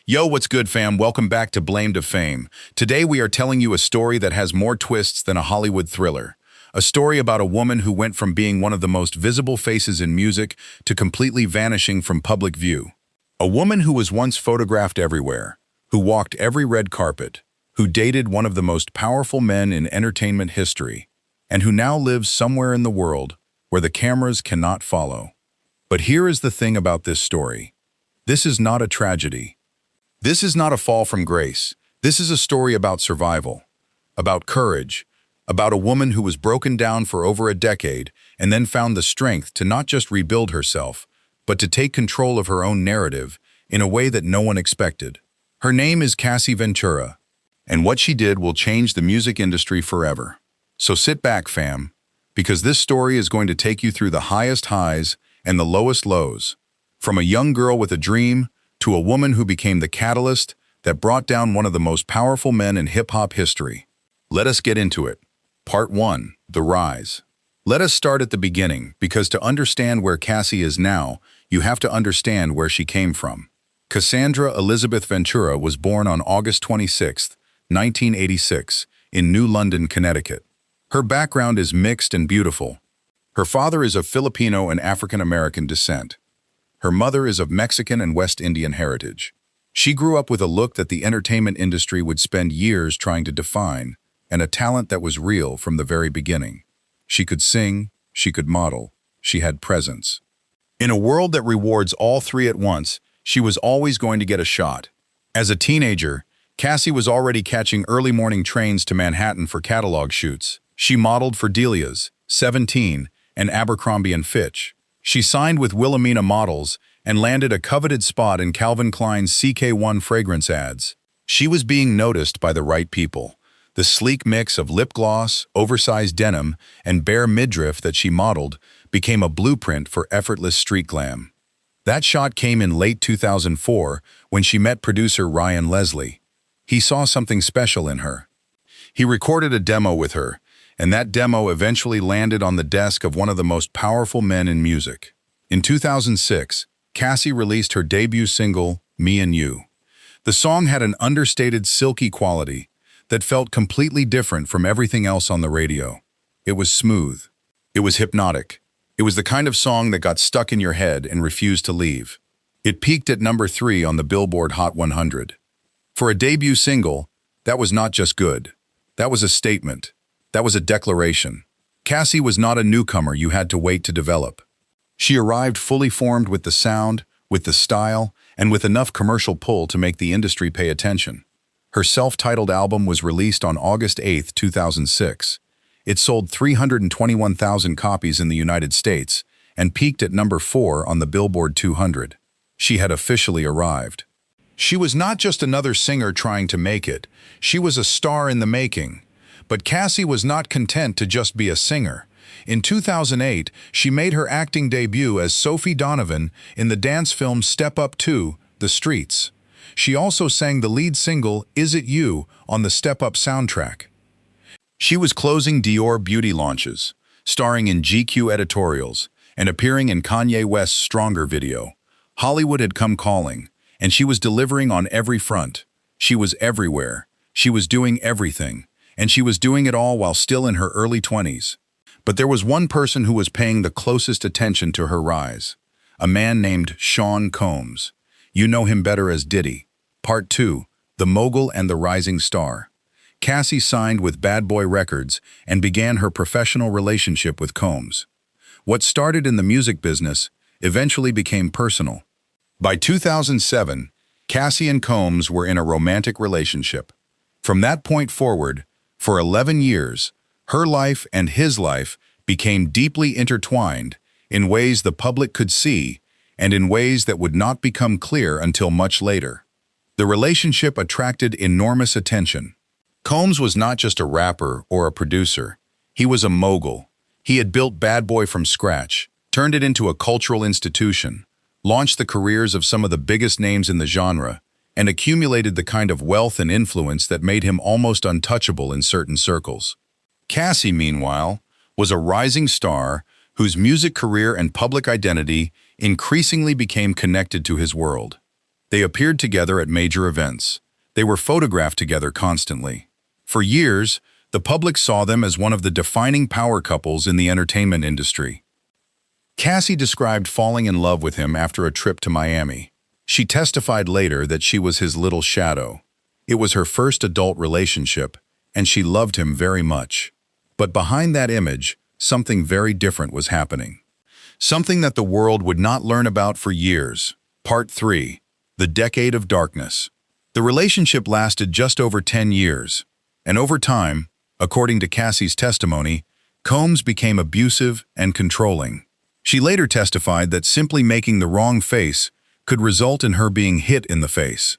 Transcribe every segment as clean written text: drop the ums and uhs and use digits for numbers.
Yo, what's good, fam? Welcome back to Blame to Fame. Today we are telling you a story that has more twists than a Hollywood thriller. A story about a woman who went from being one of the most visible faces in music to completely vanishing from public view. A woman who was once photographed everywhere, who walked every red carpet, who dated one of the most powerful men in entertainment history, and who now lives somewhere in the world where the cameras cannot follow. But here is the thing about this story. This is not a tragedy. This is not a fall from grace. This is a story about survival, about courage, about a woman who was broken down for over a decade and then found the strength to not just rebuild herself, but to take control of her own narrative in a way that no one expected. Her name is Cassie Ventura, and what she did will change the music industry forever. So sit back, fam, because this story is going to take you through the highest highs and the lowest lows, from a young girl with a dream to a woman who became the catalyst that brought down one of the most powerful men in hip-hop history. Let us get into it. Part 1. The Rise. Let us start at the beginning, because to understand where Cassie is now, you have to understand where she came from. Cassandra Elizabeth Ventura was born on August 26, 1986, in New London, Connecticut. Her background is mixed and beautiful. Her father is of Filipino and African-American descent. Her mother is of Mexican and West Indian heritage. She grew up with a look that the entertainment industry would spend years trying to define, and a talent that was real from the very beginning. She could sing, she could model, she had presence. In a world that rewards all three at once, she was always going to get a shot. As a teenager, Cassie was already catching early morning trains to Manhattan for catalog shoots. She modeled for Delia's, 17, and Abercrombie & Fitch. She signed with Wilhelmina Models and landed a coveted spot in Calvin Klein's CK1 fragrance ads. She was being noticed by the right people. The sleek mix of lip gloss, oversized denim, and bare midriff that she modeled became a blueprint for effortless street glam. That shot came in late 2004 when she met producer Ryan Leslie. He saw something special in her. He recorded a demo with her, and that demo eventually landed on the desk of one of the most powerful men in music. In 2006, Cassie released her debut single, Me and You. The song had an understated silky quality that felt completely different from everything else on the radio. It was smooth. It was hypnotic. It was the kind of song that got stuck in your head and refused to leave. It peaked at number 3 on the Billboard Hot 100. For a debut single, that was not just good. That was a statement. That was a declaration. Cassie was not a newcomer you had to wait to develop. She arrived fully formed with the sound, with the style, and with enough commercial pull to make the industry pay attention. Her self-titled album was released on August 8, 2006. It sold 321,000 copies in the United States and peaked at number 4 on the Billboard 200. She had officially arrived. She was not just another singer trying to make it. She was a star in the making. But Cassie was not content to just be a singer. In 2008, she made her acting debut as Sophie Donovan in the dance film Step Up 2, The Streets. She also sang the lead single, Is It You, on the Step Up soundtrack. She was closing Dior beauty launches, starring in GQ editorials, and appearing in Kanye West's Stronger video. Hollywood had come calling, and she was delivering on every front. She was everywhere. She was doing everything. And she was doing it all while still in her early 20s. But there was one person who was paying the closest attention to her rise. A man named Sean Combs. You know him better as Diddy. Part 2, The Mogul and the Rising Star. Cassie signed with Bad Boy Records and began her professional relationship with Combs. What started in the music business eventually became personal. By 2007, Cassie and Combs were in a romantic relationship. From that point forward, for 11 years, her life and his life became deeply intertwined in ways the public could see and in ways that would not become clear until much later. The relationship attracted enormous attention. Combs was not just a rapper or a producer. He was a mogul. He had built Bad Boy from scratch, turned it into a cultural institution, launched the careers of some of the biggest names in the genre, and accumulated the kind of wealth and influence that made him almost untouchable in certain circles. Cassie, meanwhile, was a rising star whose music career and public identity increasingly became connected to his world. They appeared together at major events. They were photographed together constantly. For years, the public saw them as one of the defining power couples in the entertainment industry. Cassie described falling in love with him after a trip to Miami. She testified later that she was his little shadow. It was her first adult relationship, and she loved him very much. But behind that image, something very different was happening. Something that the world would not learn about for years. Part 3. The Decade of Darkness. The relationship lasted just over 10 years, and over time, according to Cassie's testimony, Combs became abusive and controlling. She later testified that simply making the wrong face could result in her being hit in the face.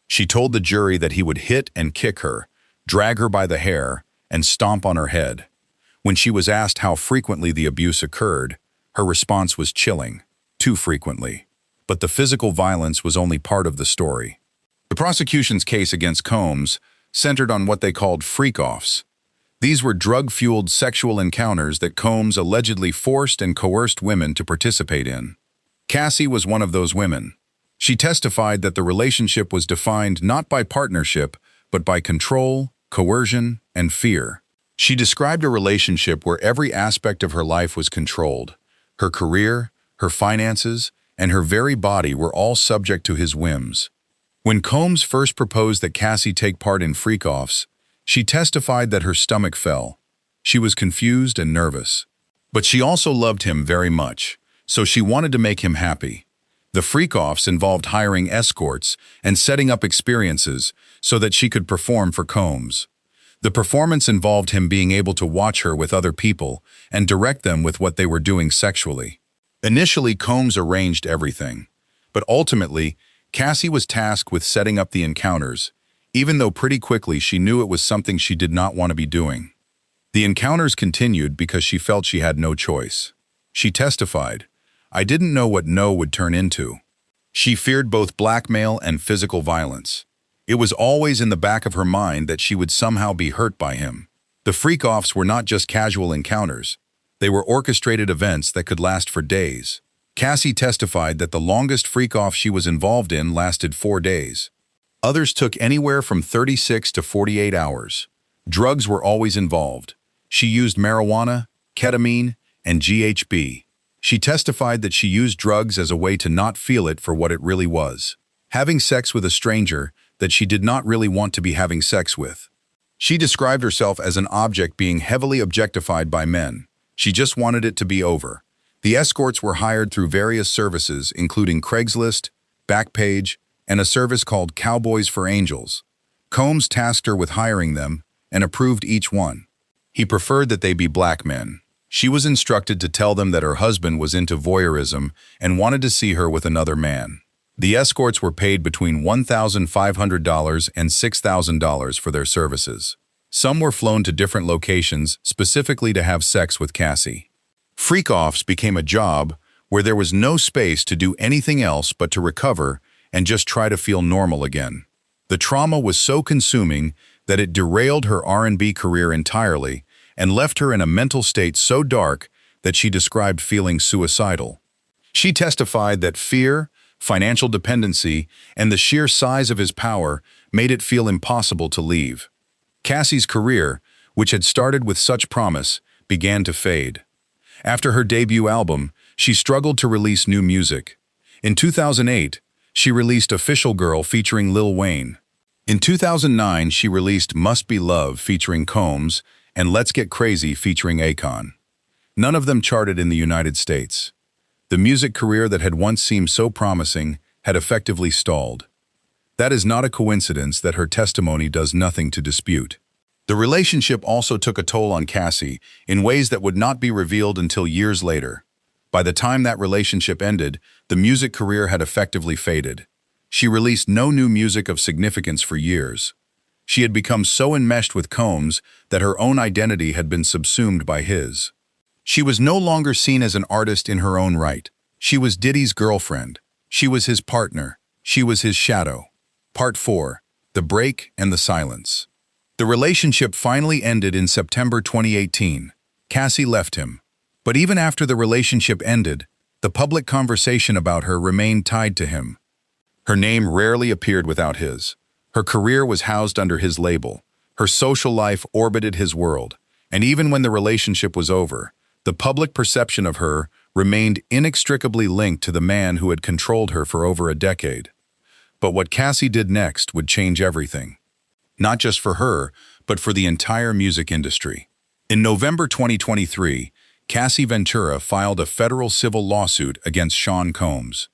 She told the jury that he would hit and kick her, drag her by the hair, and stomp on her head. When she was asked how frequently the abuse occurred, her response was chilling, too frequently. But the physical violence was only part of the story. The prosecution's case against Combs centered on what they called freak-offs. These were drug-fueled sexual encounters that Combs allegedly forced and coerced women to participate in. Cassie was one of those women. She testified that the relationship was defined not by partnership, but by control, coercion, and fear. She described a relationship where every aspect of her life was controlled. Her career, her finances, and her very body were all subject to his whims. When Combs first proposed that Cassie take part in freak-offs, she testified that her stomach fell. She was confused and nervous. But she also loved him very much, so she wanted to make him happy. The freak-offs involved hiring escorts and setting up experiences so that she could perform for Combs. The performance involved him being able to watch her with other people and direct them with what they were doing sexually. Initially, Combs arranged everything, but ultimately, Cassie was tasked with setting up the encounters, even though pretty quickly she knew it was something she did not want to be doing. The encounters continued because she felt she had no choice. She testified, "I didn't know what no would turn into." She feared both blackmail and physical violence. It was always in the back of her mind that she would somehow be hurt by him. The freak-offs were not just casual encounters. They were orchestrated events that could last for days. Cassie testified that the longest freak-off she was involved in lasted 4 days. Others took anywhere from 36 to 48 hours. Drugs were always involved. She used marijuana, ketamine, and GHB. She testified that she used drugs as a way to not feel it for what it really was. Having sex with a stranger that she did not really want to be having sex with. She described herself as an object being heavily objectified by men. She just wanted it to be over. The escorts were hired through various services, including Craigslist, Backpage, and a service called Cowboys for Angels. Combs tasked her with hiring them and approved each one. He preferred that they be black men. She was instructed to tell them that her husband was into voyeurism and wanted to see her with another man. The escorts were paid between $1,500 and $6,000 for their services. Some were flown to different locations specifically to have sex with Cassie. Freak-offs became a job where there was no space to do anything else but to recover and just try to feel normal again. The trauma was so consuming that it derailed her R&B career entirely and left her in a mental state so dark that she described feeling suicidal. She testified that fear, financial dependency, and the sheer size of his power made it feel impossible to leave. Cassie's career, which had started with such promise, began to fade. After her debut album, she struggled to release new music. In 2008, she released Official Girl featuring Lil Wayne. In 2009, she released Must Be Love featuring Combs and Let's Get Crazy featuring Akon. None of them charted in the United States. The music career that had once seemed so promising had effectively stalled. That is not a coincidence that her testimony does nothing to dispute. The relationship also took a toll on Cassie in ways that would not be revealed until years later. By the time that relationship ended, the music career had effectively faded. She released no new music of significance for years. She had become so enmeshed with Combs that her own identity had been subsumed by his. She was no longer seen as an artist in her own right. She was Diddy's girlfriend. She was his partner. She was his shadow. Part 4. The Break and the Silence. The relationship finally ended in September 2018. Cassie left him. But even after the relationship ended, the public conversation about her remained tied to him. Her name rarely appeared without his. Her career was housed under his label. Her social life orbited his world. And even when the relationship was over, the public perception of her remained inextricably linked to the man who had controlled her for over a decade. But what Cassie did next would change everything. Not just for her, but for the entire music industry. In November 2023, Cassie Ventura filed a federal civil lawsuit against Sean Combs.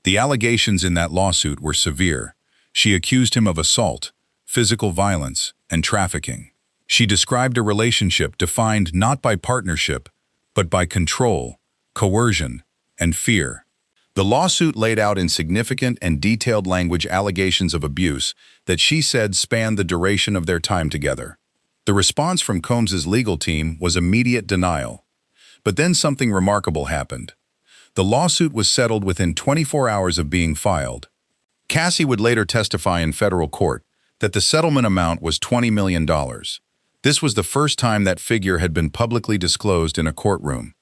The allegations in that lawsuit were severe. She accused him of assault, physical violence, and trafficking. She described a relationship defined not by partnership, but by control, coercion, and fear. The lawsuit laid out in significant and detailed language allegations of abuse that she said spanned the duration of their time together. The response from Combs' legal team was immediate denial. But then something remarkable happened. The lawsuit was settled within 24 hours of being filed. Cassie would later testify in federal court that the settlement amount was $20 million. This was the first time that figure had been publicly disclosed in a courtroom.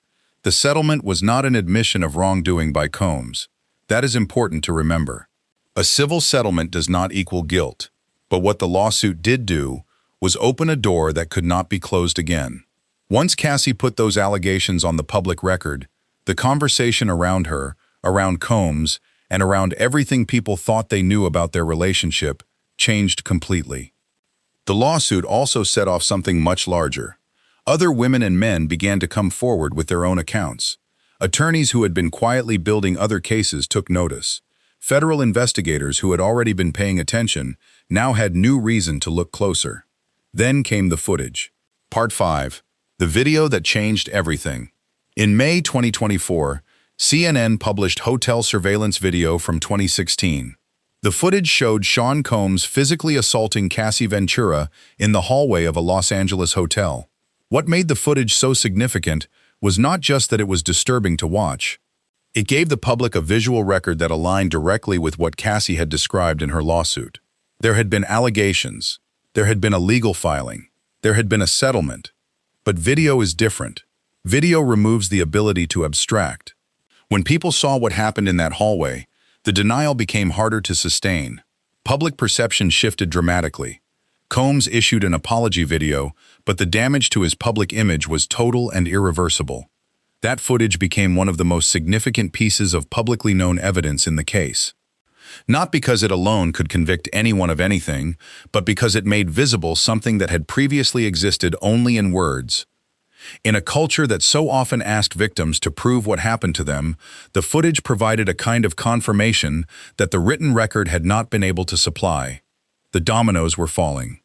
The settlement was not an admission of wrongdoing by Combs. That is important to remember. A civil settlement does not equal guilt, but what the lawsuit did do was open a door that could not be closed again. Once Cassie put those allegations on the public record, the conversation around her, around Combs, and around everything people thought they knew about their relationship changed completely. The lawsuit also set off something much larger. Other women and men began to come forward with their own accounts. Attorneys who had been quietly building other cases took notice. Federal investigators who had already been paying attention now had new reason to look closer. Then came the footage. Part 5. The video that changed everything. In May 2024, CNN published hotel surveillance video from 2016. The footage showed Sean Combs physically assaulting Cassie Ventura in the hallway of a Los Angeles hotel. What made the footage so significant was not just that it was disturbing to watch. It gave the public a visual record that aligned directly with what Cassie had described in her lawsuit. There had been allegations. There had been a legal filing. There had been a settlement. But video is different. Video removes the ability to abstract. When people saw what happened in that hallway, the denial became harder to sustain. Public perception shifted dramatically. Combs issued an apology video, but the damage to his public image was total and irreversible. That footage became one of the most significant pieces of publicly known evidence in the case. Not because it alone could convict anyone of anything, but because it made visible something that had previously existed only in words. In a culture that so often asked victims to prove what happened to them, the footage provided a kind of confirmation that the written record had not been able to supply. The dominoes were falling.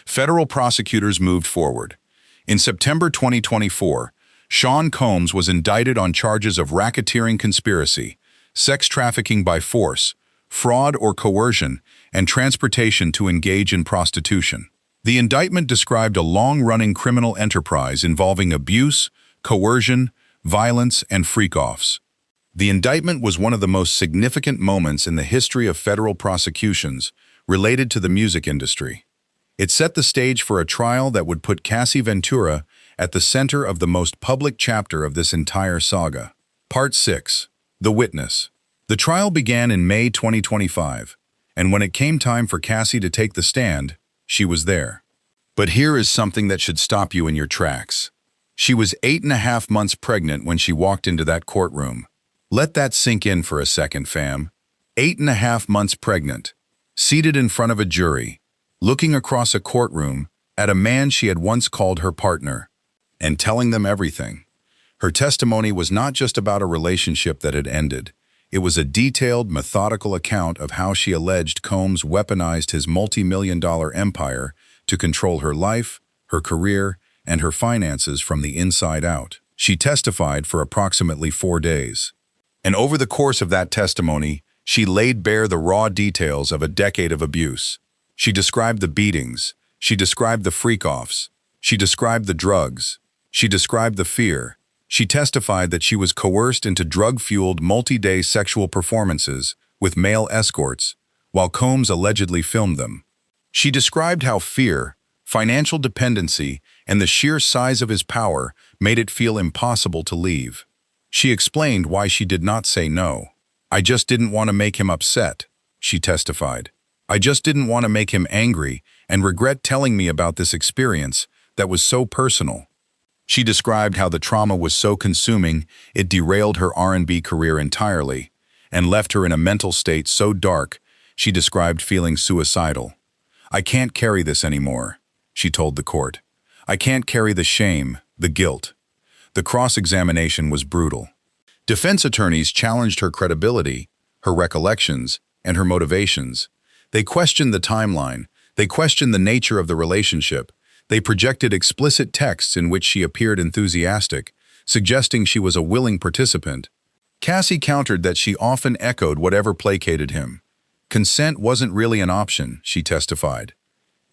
Federal prosecutors moved forward. In September 2024, Sean Combs was indicted on charges of racketeering conspiracy, sex trafficking by force, fraud or coercion, and transportation to engage in prostitution. The indictment described a long-running criminal enterprise involving abuse, coercion, violence, and freak-offs. The indictment was one of the most significant moments in the history of federal prosecutions related to the music industry. It set the stage for a trial that would put Cassie Ventura at the center of the most public chapter of this entire saga. Part 6. The Witness. The trial began in May 2025, and when it came time for Cassie to take the stand, she was there. But here is something that should stop you in your tracks. She was 8.5 months pregnant when she walked into that courtroom. Let that sink in for a second, fam. 8.5 months pregnant, seated in front of a jury, looking across a courtroom at a man she had once called her partner, and telling them everything. Her testimony was not just about a relationship that had ended. It was a detailed, methodical account of how she alleged Combs weaponized his multi-million-dollar empire to control her life, her career, and her finances from the inside out. She testified for approximately 4 days. And over the course of that testimony, she laid bare the raw details of a decade of abuse. She described the beatings. She described the freak-offs. She described the drugs. She described the fear. She testified that she was coerced into drug-fueled multi-day sexual performances with male escorts, while Combs allegedly filmed them. She described how fear, financial dependency, and the sheer size of his power made it feel impossible to leave. She explained why she did not say no. "I just didn't want to make him upset," she testified. "I just didn't want to make him angry and regret telling me about this experience that was so personal." She described how the trauma was so consuming it derailed her R&B career entirely and left her in a mental state so dark she described feeling suicidal. "I can't carry this anymore," she told the court. "I can't carry the shame, the guilt." The cross-examination was brutal. Defense attorneys challenged her credibility, her recollections, and her motivations. They questioned the timeline. They questioned the nature of the relationship. They projected explicit texts in which she appeared enthusiastic, suggesting she was a willing participant. Cassie countered that she often echoed whatever placated him. Consent wasn't really an option, she testified.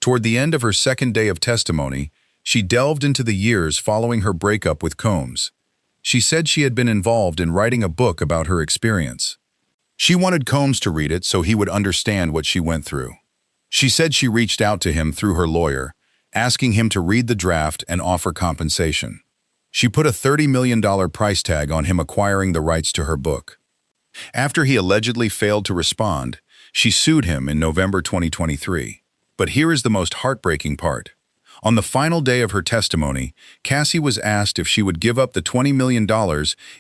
Toward the end of her second day of testimony, she delved into the years following her breakup with Combs. She said she had been involved in writing a book about her experience. She wanted Combs to read it so he would understand what she went through. She said she reached out to him through her lawyer, asking him to read the draft and offer compensation. She put a $30 million price tag on him acquiring the rights to her book. After he allegedly failed to respond, she sued him in November 2023. But here is the most heartbreaking part. On the final day of her testimony, Cassie was asked if she would give up the $20 million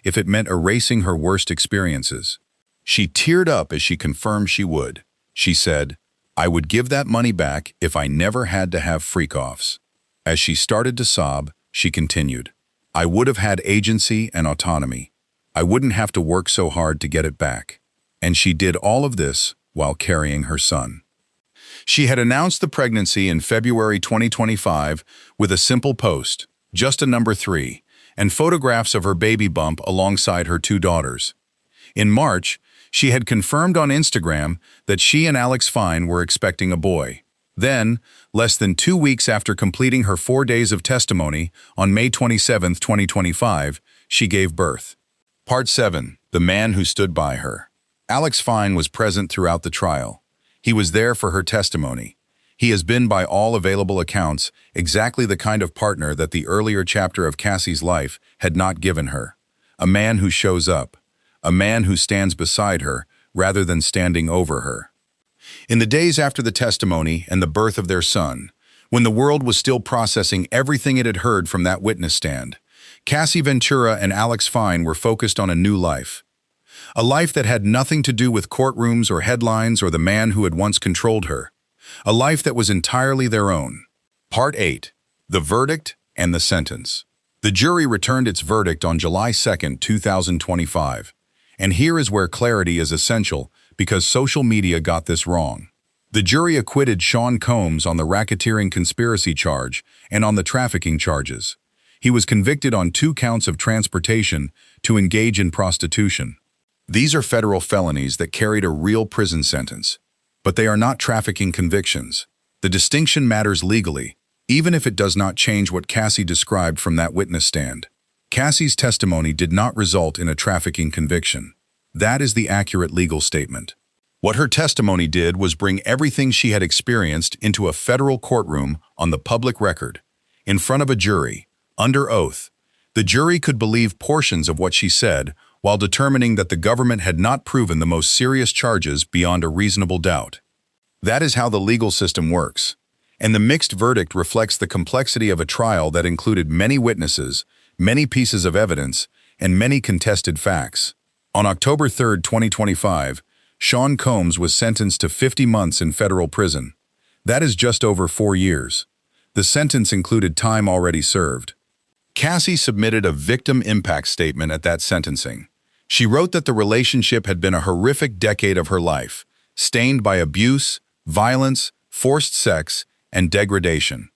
if it meant erasing her worst experiences. She teared up as she confirmed she would. She said, "I would give that money back if I never had to have freak-offs." As she started to sob, she continued, "I would have had agency and autonomy. I wouldn't have to work so hard to get it back." And she did all of this while carrying her son. She had announced the pregnancy in February 2025 with a simple post, just a number 3, and photographs of her baby bump alongside her 2 daughters. In March, she had confirmed on Instagram that she and Alex Fine were expecting a boy. Then, less than 2 weeks after completing her 4 days of testimony, on May 27, 2025, she gave birth. Part 7. The Man Who Stood By Her. Alex Fine was present throughout the trial. He was there for her testimony. He has been, by all available accounts, exactly the kind of partner that the earlier chapter of Cassie's life had not given her. A man who shows up. A man who stands beside her, rather than standing over her. In the days after the testimony and the birth of their son, when the world was still processing everything it had heard from that witness stand, Cassie Ventura and Alex Fine were focused on a new life. A life that had nothing to do with courtrooms or headlines or the man who had once controlled her. A life that was entirely their own. Part 8. The Verdict and the Sentence. The jury returned its verdict on July 2, 2025. And here is where clarity is essential because social media got this wrong. The jury acquitted Sean Combs on the racketeering conspiracy charge and on the trafficking charges. He was convicted on 2 counts of transportation to engage in prostitution. These are federal felonies that carried a real prison sentence, but they are not trafficking convictions. The distinction matters legally, even if it does not change what Cassie described from that witness stand. Cassie's testimony did not result in a trafficking conviction. That is the accurate legal statement. What her testimony did was bring everything she had experienced into a federal courtroom on the public record, in front of a jury, under oath. The jury could believe portions of what she said, while determining that the government had not proven the most serious charges beyond a reasonable doubt. That is how the legal system works. And the mixed verdict reflects the complexity of a trial that included many witnesses, many pieces of evidence, and many contested facts. On October 3, 2025, Sean Combs was sentenced to 50 months in federal prison. That is just over 4 years. The sentence included time already served. Cassie submitted a victim impact statement at that sentencing. She wrote that the relationship had been a horrific decade of her life, stained by abuse, violence, forced sex, and degradation.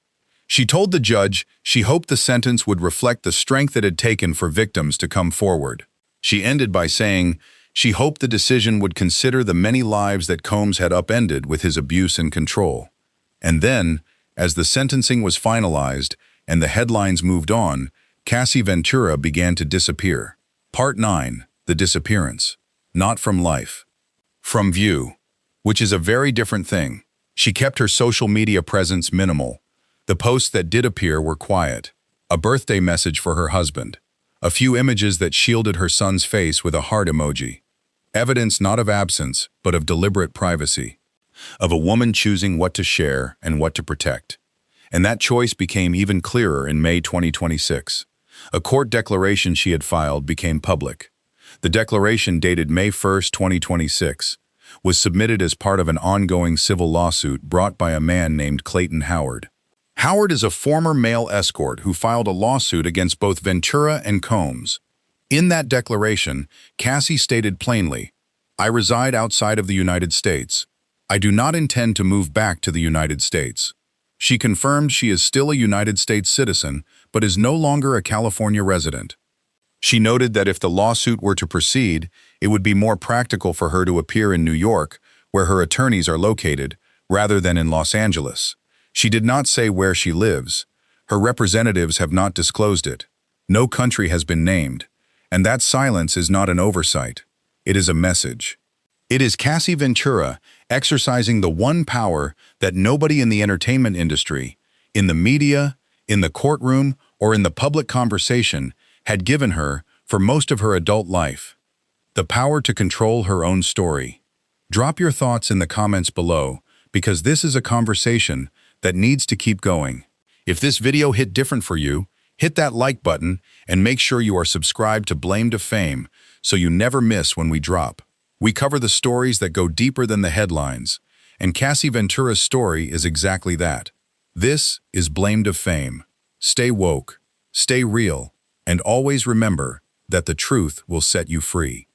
She told the judge she hoped the sentence would reflect the strength it had taken for victims to come forward. She ended by saying she hoped the decision would consider the many lives that Combs had upended with his abuse and control. And then, as the sentencing was finalized and the headlines moved on, Cassie Ventura began to disappear. Part 9. The Disappearance. Not from life. From view, which is a very different thing. She kept her social media presence minimal. The posts that did appear were quiet. A birthday message for her husband. A few images that shielded her son's face with a heart emoji. Evidence not of absence, but of deliberate privacy. Of a woman choosing what to share and what to protect. And that choice became even clearer in May 2026. A court declaration she had filed became public. The declaration, dated May 1, 2026, was submitted as part of an ongoing civil lawsuit brought by a man named Clayton Howard. Howard is a former male escort who filed a lawsuit against both Ventura and Combs. In that declaration, Cassie stated plainly, "I reside outside of the United States. I do not intend to move back to the United States." She confirmed she is still a United States citizen, but is no longer a California resident. She noted that if the lawsuit were to proceed, it would be more practical for her to appear in New York, where her attorneys are located, rather than in Los Angeles. She did not say where she lives. Her representatives have not disclosed it. No country has been named. And that silence is not an oversight. It is a message. It is Cassie Ventura exercising the one power that nobody in the entertainment industry, in the media, in the courtroom, or in the public conversation had given her for most of her adult life. The power to control her own story. Drop your thoughts in the comments below, because this is a conversation that needs to keep going. If this video hit different for you, hit that like button and make sure you are subscribed to Blame to Fame so you never miss when we drop. We cover the stories that go deeper than the headlines, and Cassie Ventura's story is exactly that. This is Blame to Fame. Stay woke, stay real, and always remember that the truth will set you free.